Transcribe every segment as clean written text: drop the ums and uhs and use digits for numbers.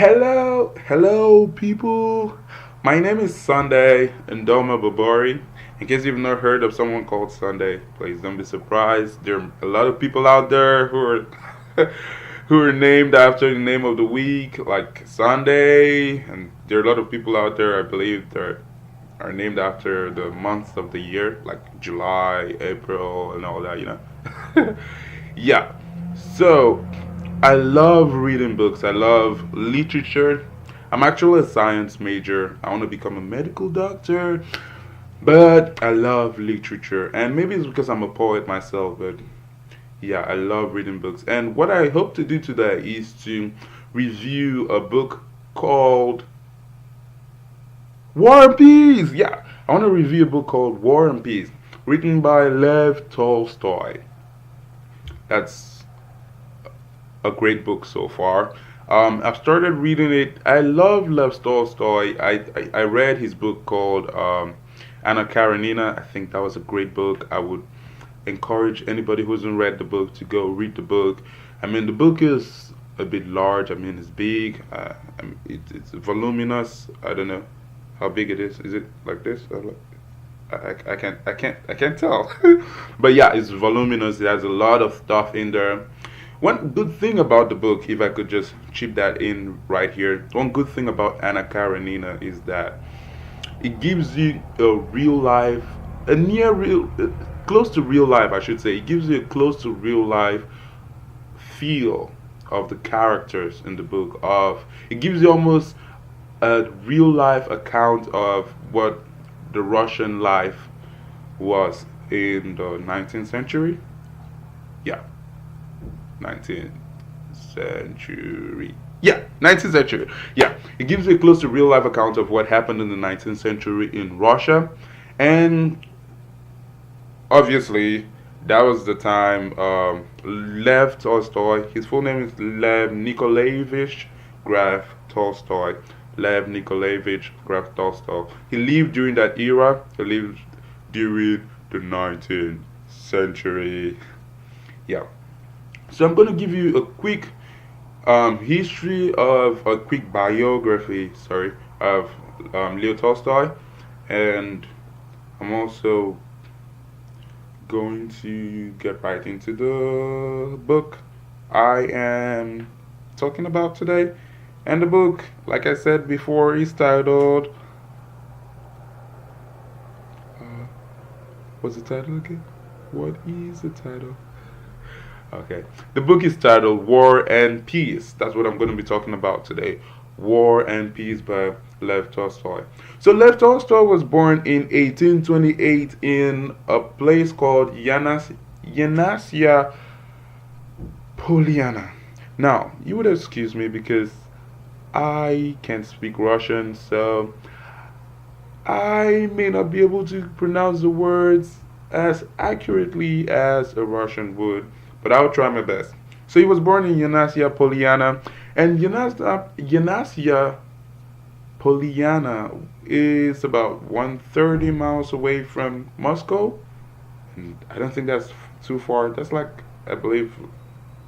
Hello, people. My name is Sunday Ndoma Babori. In case you've not heard of someone called Sunday, please don't be surprised. There are a lot of people out there who are who are named after the name of the week, like Sunday, and there are a lot of people out there, I believe, that are named after the months of the year, like July, April, and all that. Yeah. So I love reading books. I love literature. I'm actually a science major. I want to become a medical doctor, but I love literature. And maybe it's because I'm a poet myself, but yeah, I love reading books. And what I hope to do today is to review a book called War and Peace. Yeah, I want to review a book called War and Peace, written by Lev Tolstoy. That's a great book so far. I've started reading it. I love Lev Tolstoy. I read his book called Anna Karenina. I think that was a great book. I would encourage anybody who hasn't read the book to go read the book. I mean, the book is a bit large. I mean, it's big. It's voluminous. I don't know how big it is. Is it like this? I can't tell. But yeah, it's voluminous. It has a lot of stuff in there. One good thing about the book, if I could just chip that in right here, one good thing about Anna Karenina is that it gives you a real life, a near real, close to real life, I should say. It gives you a close to real life feel of the characters in the book. Of it gives you almost a real life account of what the Russian life was in the 19th century. Yeah, 19th century. Yeah, 19th century. Yeah, it gives you a close to real life account of what happened in the 19th century in Russia. And obviously, that was the time Lev Tolstoy, his full name is Lev Nikolaevich Graf Tolstoy. Lev Nikolaevich Graf Tolstoy. He lived during that era. He lived during the 19th century. Yeah. So I'm going to give you a quick history of a quick biography, sorry, of Leo Tolstoy, and I'm also going to get right into the book I am talking about today. And the book, like I said before, is titled. Uh, what's the title again? What is the title? Okay. The book is titled War and Peace. That's what I'm going to be talking about today. War and Peace by Lev Tolstoy. So Lev Tolstoy was born in 1828 in a place called Yanasia Poliana. Now, you would excuse me because I can't speak Russian, so I may not be able to pronounce the words as accurately as a Russian would, but I'll try my best. So he was born in Yanasia Poliana, and Yanasia Poliana is about 130 miles away from Moscow, and I don't think that's too far. That's like, I believe,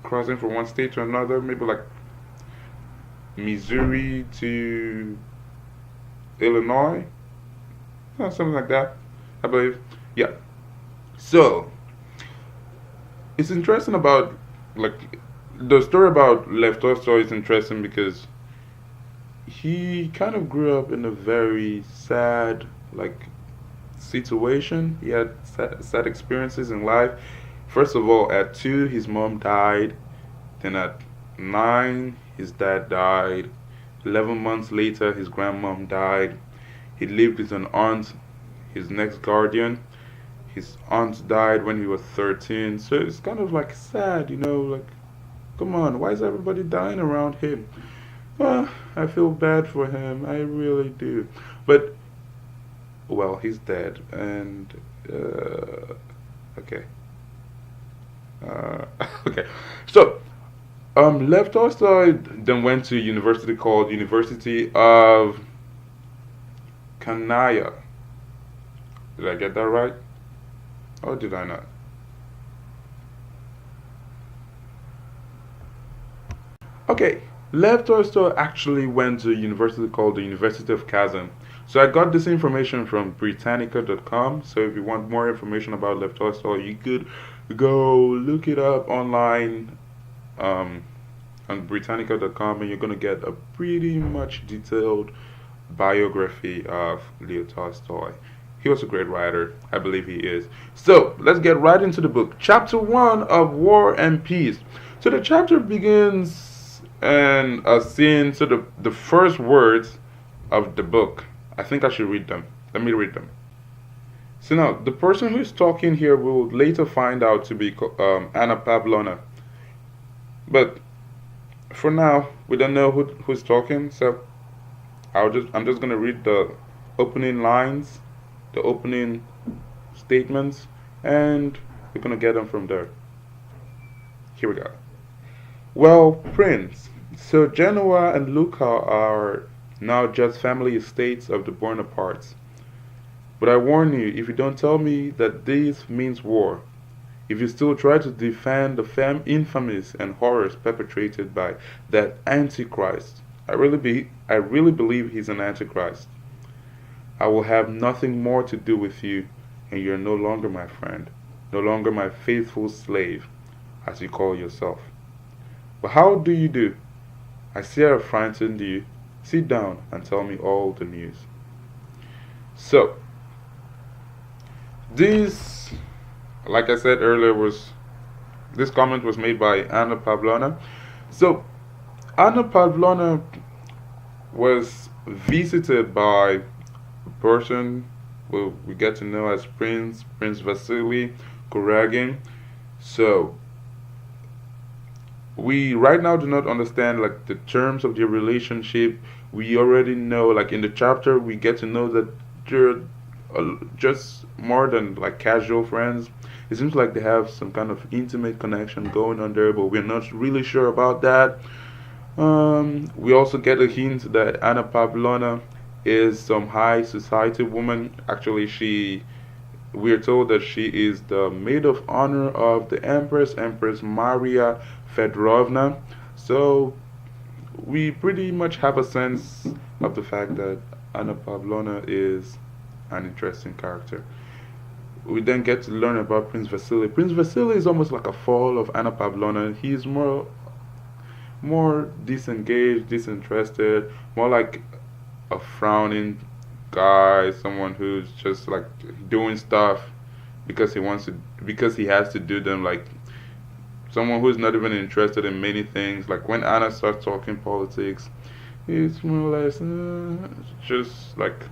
crossing from one state to another, maybe like Missouri to Illinois, something like that, I believe. Yeah. So it's interesting about like the story about Lev Tolstoy is interesting because he kind of grew up in a very sad like situation. He had sad experiences in life. First of all, at 2, his mom died. Then at 9, his dad died. 11 months later, his grandmom died. He lived with an aunt, his next guardian. His aunt died when he was 13. So it's kind of like sad, like, come on, why is everybody dying around him? Well, I feel bad for him. I really do. But, well, he's dead. And, okay. Okay. So, Lev Tolstoy then went to a university called University of Kanaya. Did I get that right? Or did I not? Okay. Lev Tolstoy actually went to a university called the University of Kazan. So I got this information from Britannica.com. So if you want more information about Lev Tolstoy, you could go look it up online um, on Britannica.com, and you're gonna get a pretty much detailed biography of Leo Tolstoy. He was a great writer. I believe he is. So let's get right into the book. Chapter 1 of War and Peace. So the chapter begins and a scene. So the first words of the book, I think I should read them. Let me read them. So now, the person who is talking here will later find out to be Anna Pavlovna. But for now, we don't know who's talking. So I'm just gonna read the opening lines, the opening statements, and we're gonna get them from there. Here we go. Well, Prince, so Genoa and Lucca are now just family estates of the Bonapartes. But I warn you, if you don't tell me that this means war, if you still try to defend the infamies and horrors perpetrated by that Antichrist, I really believe he's an Antichrist. I will have nothing more to do with you, and you're no longer my friend, no longer my faithful slave, as you call yourself. But how do you do? I see I've frightened you. Sit down and tell me all the news. So, this, like I said earlier, this comment was made by Anna Pavlovna. So, Anna Pavlovna was visited by a person who we get to know as Prince Vasily Kuragin. So, we right now do not understand like the terms of their relationship. We already know, like in the chapter, we get to know that they're just more than like casual friends. It seems like they have some kind of intimate connection going on there, but we're not really sure about that. We also get a hint that Anna Pavlovna is some high society woman. Actually, we're told that she is the maid of honor of the Empress Maria Fedorovna. So we pretty much have a sense of the fact that Anna Pavlovna is an interesting character. We then get to learn about Prince Vasily. Prince Vasily is almost like a fall of Anna Pavlovna. He's more disengaged, disinterested, more like a frowning guy, someone who's just like doing stuff because he has to do them, like someone who's not even interested in many things. Like when Anna starts talking politics, it's more or less just like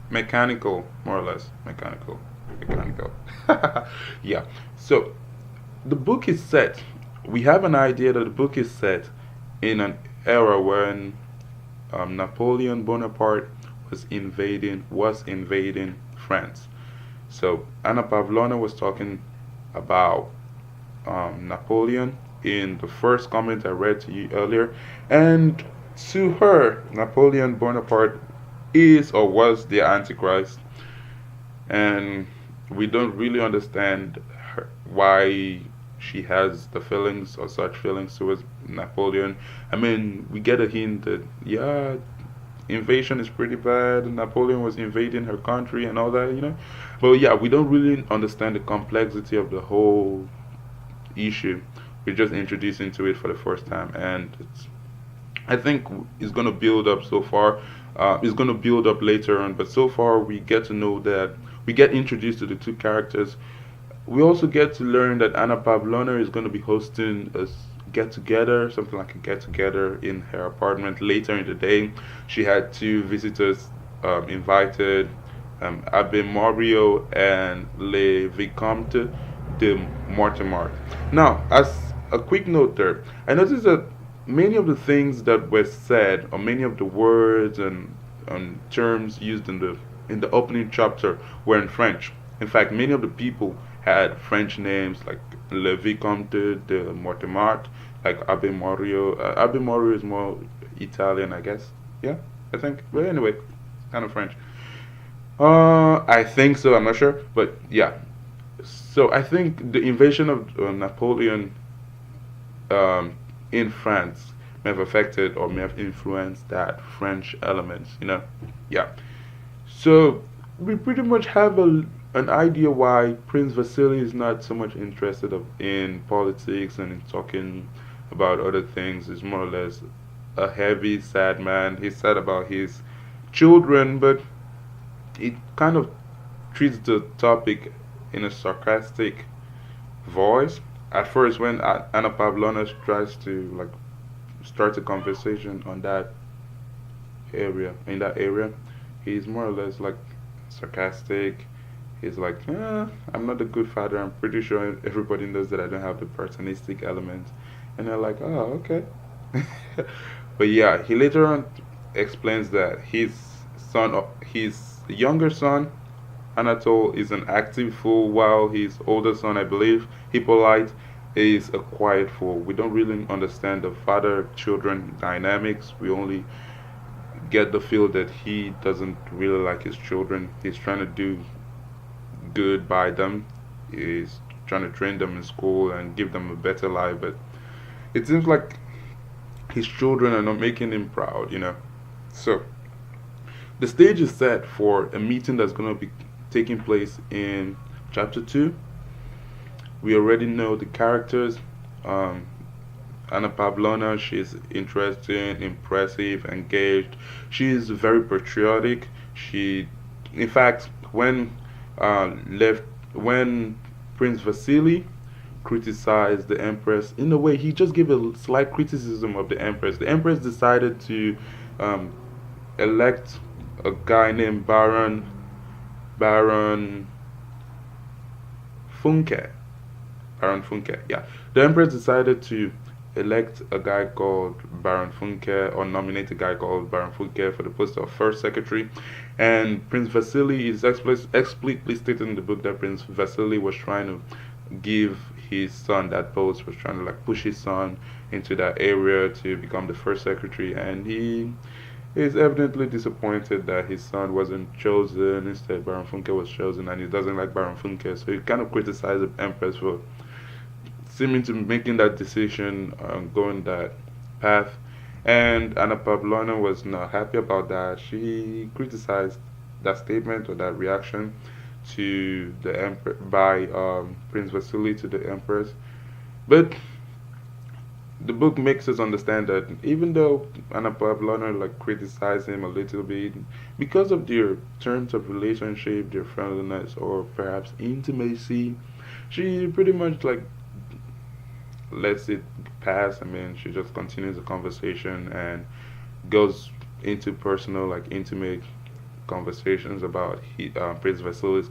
mechanical, more or less mechanical. Yeah. So the book is set. We have an idea that the book is set in an era when Napoleon Bonaparte was invading France. So Anna Pavlovna was talking about Napoleon in the first comment I read to you earlier, and to her, Napoleon Bonaparte is or was the Antichrist, and we don't really understand why she has the feelings or such feelings towards Napoleon. I mean, we get a hint that yeah, invasion is pretty bad. Napoleon was invading her country and all that, you know. But yeah, we don't really understand the complexity of the whole issue. We're just introduced into it for the first time, and I think it's gonna build up so far. It's gonna build up later on, but so far we get to know that we get introduced to the two characters. We also get to learn that Anna Pavlovna is going to be hosting a get-together, something like a get-together in her apartment later in the day. She had two visitors invited, Abbe Morio and Le Vicomte de Mortemart. Now, as a quick note there, I noticed that many of the things that were said, or many of the words and terms used in the opening chapter were in French. In fact, many of the people had French names like Le Vicomte de Mortemart, like Abbe Morio. Abbe Morio is more Italian, I guess. Yeah, I think. But anyway, kind of French. I think so. I'm not sure, but yeah. So I think the invasion of Napoleon in France may have affected or may have influenced that French element, Yeah. So we pretty much have an idea why Prince Vasily is not so much interested in politics and in talking about other things. He's more or less a heavy, sad man. He's sad about his children, but he kind of treats the topic in a sarcastic voice. At first, when Anna Pavlovna tries to like start a conversation on that in that area, he's more or less like sarcastic. He's like, I'm not a good father. I'm pretty sure everybody knows that I don't have the paternalistic element. And they're like, oh, okay. But yeah, he later on explains that his younger son, Anatole, is an active fool, while his older son, I believe, Hippolyte, is a quiet fool. We don't really understand the father-children dynamics. We only get the feel that he doesn't really like his children. He's trying to do good by them. He's trying to train them in school and give them a better life, but it seems like his children are not making him proud. So the stage is set for a meeting that's going to be taking place in chapter 2. We already know the characters. Anna Pavlovna, she's interesting, impressive, engaged. She's very patriotic. In fact, when Prince Vasily criticized the Empress, in a way, he just gave a slight criticism of the Empress. The Empress decided to um, elect a guy named Baron Funke. Baron Funke, yeah. The Empress decided to elect a guy called Baron Funke, or nominate a guy called Baron Funke for the post of first secretary. And Prince Vasily is explicitly stated in the book that Prince Vasily was trying to give his son that post, was trying to like push his son into that area to become the first secretary, and he is evidently disappointed that his son wasn't chosen. Instead, Baron Funke was chosen, and he doesn't like Baron Funke, so he kind of criticized the Empress for seeming to making that decision, going that path. And Anna Pavlovna was not happy about that. She criticized that statement or that reaction to the by Prince Vasily to the Empress. But the book makes us understand that even though Anna Pavlovna like criticized him a little bit, because of their terms of relationship, their friendliness, or perhaps intimacy, she pretty much like lets it pass. I mean, she just continues the conversation and goes into personal, like intimate conversations about Prince Vasily's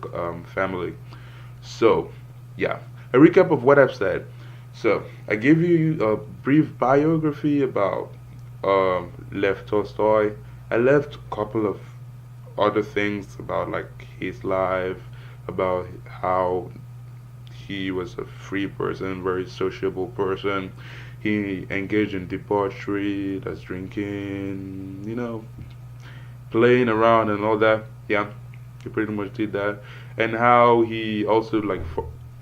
family. So, yeah, a recap of what I've said. So, I gave you a brief biography about Lev Tolstoy. I left a couple of other things about like his life, about how he was a free person, very sociable person. He engaged in debauchery, that's drinking, playing around and all that. Yeah, he pretty much did that. And how he also like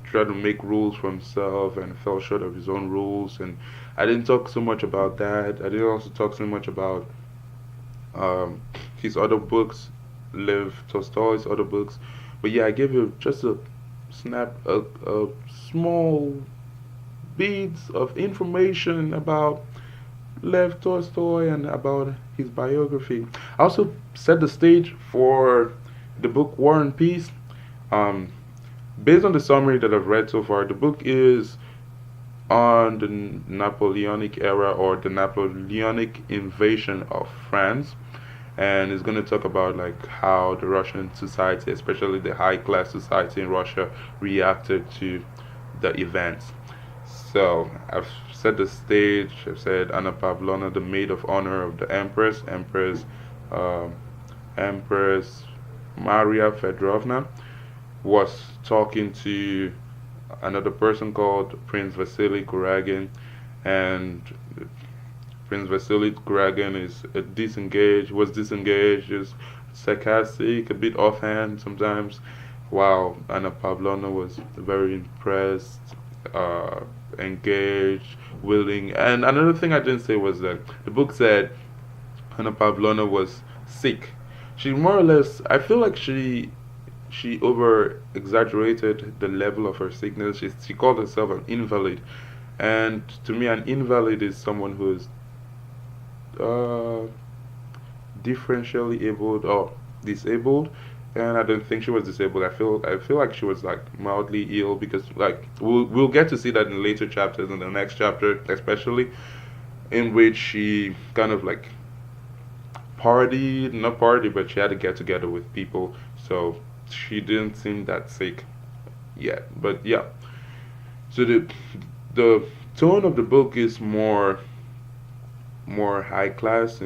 tried to make rules for himself and fell short of his own rules. And I didn't talk so much about that. I didn't also talk so much about his other books, Lev Tolstoy's other books. But yeah, I gave you just a small bits of information about Lev Tolstoy and about his biography. I also set the stage for the book War and Peace. Based on the summary that I've read so far, the book is on the Napoleonic era, or the Napoleonic invasion of France, and it's going to talk about like how the Russian society, especially the high class society in Russia, reacted to the events. So I've set the stage. I've said Anna Pavlovna, the maid of honor of the Empress Maria Fedorovna, was talking to another person called Prince Vasily Kuragin, and Prince Vasily Kuragin was disengaged, is sarcastic, a bit offhand sometimes, while Anna Pavlovna was very impressed, uh, engaged, willing. And another thing I didn't say was that the book said Anna Pavlovna was sick. She more or less, I feel like she over exaggerated the level of her sickness. She called herself an invalid, and to me, an invalid is someone who is uh, differentially abled or disabled. And I don't think she was disabled. I feel like she was like mildly ill because like we'll get to see that in later chapters, in the next chapter especially, in which she kind of like partied, not party, but she had to get together with people. So she didn't seem that sick yet. But yeah, so the tone of the book is more high class,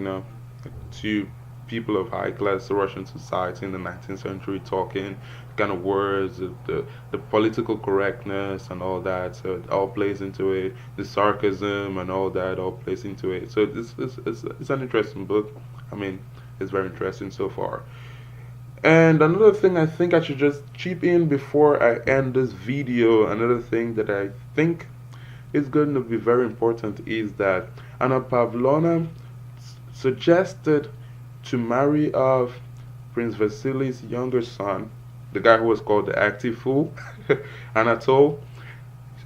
to people of high class Russian society in the 19th century talking kind of words, the political correctness and all that. So it all plays into it. The sarcasm and all that all plays into it. So it's an interesting book. I mean, it's very interesting so far. And another thing I think I should just chip in before I end this video, another thing that I think is going to be very important is that Anna Pavlovna suggested to marry off Prince Vasily's younger son, the guy who was called the active fool, Anatole.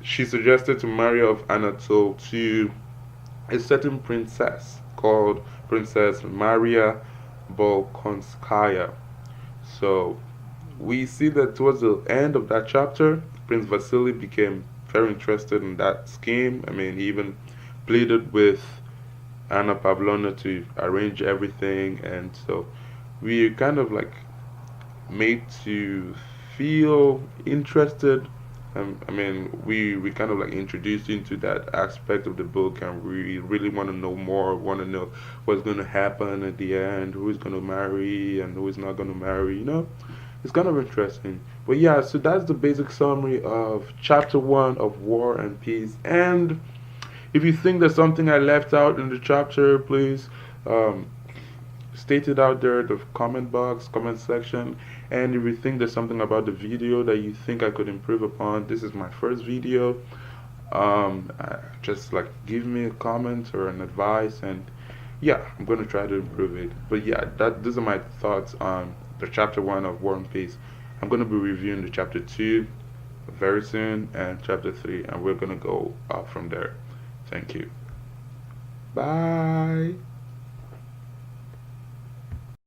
She suggested to marry off Anatole to a certain princess called Princess Maria Bolkonskaya. So we see that towards the end of that chapter, Prince Vasily became very interested in that scheme. I mean, he even pleaded with Anna Pavlovna to arrange everything, and so we kind of like made to feel interested. I mean, we kind of like introduced into that aspect of the book, and we really want to know more. Want to know what's going to happen at the end, who is going to marry and who is not going to marry. It's kind of interesting. But yeah, so that's the basic summary of chapter one of War and Peace. And if you think there's something I left out in the chapter, please um, state it out there in the comment box, comment section. And if you think there's something about the video that you think I could improve upon, this is my first video. Just like give me a comment or an advice, and yeah, I'm gonna try to improve it. But yeah, these are my thoughts on the chapter one of War and Peace. I'm gonna be reviewing the chapter two very soon and chapter three, and we're gonna go up from there. Thank you. Bye.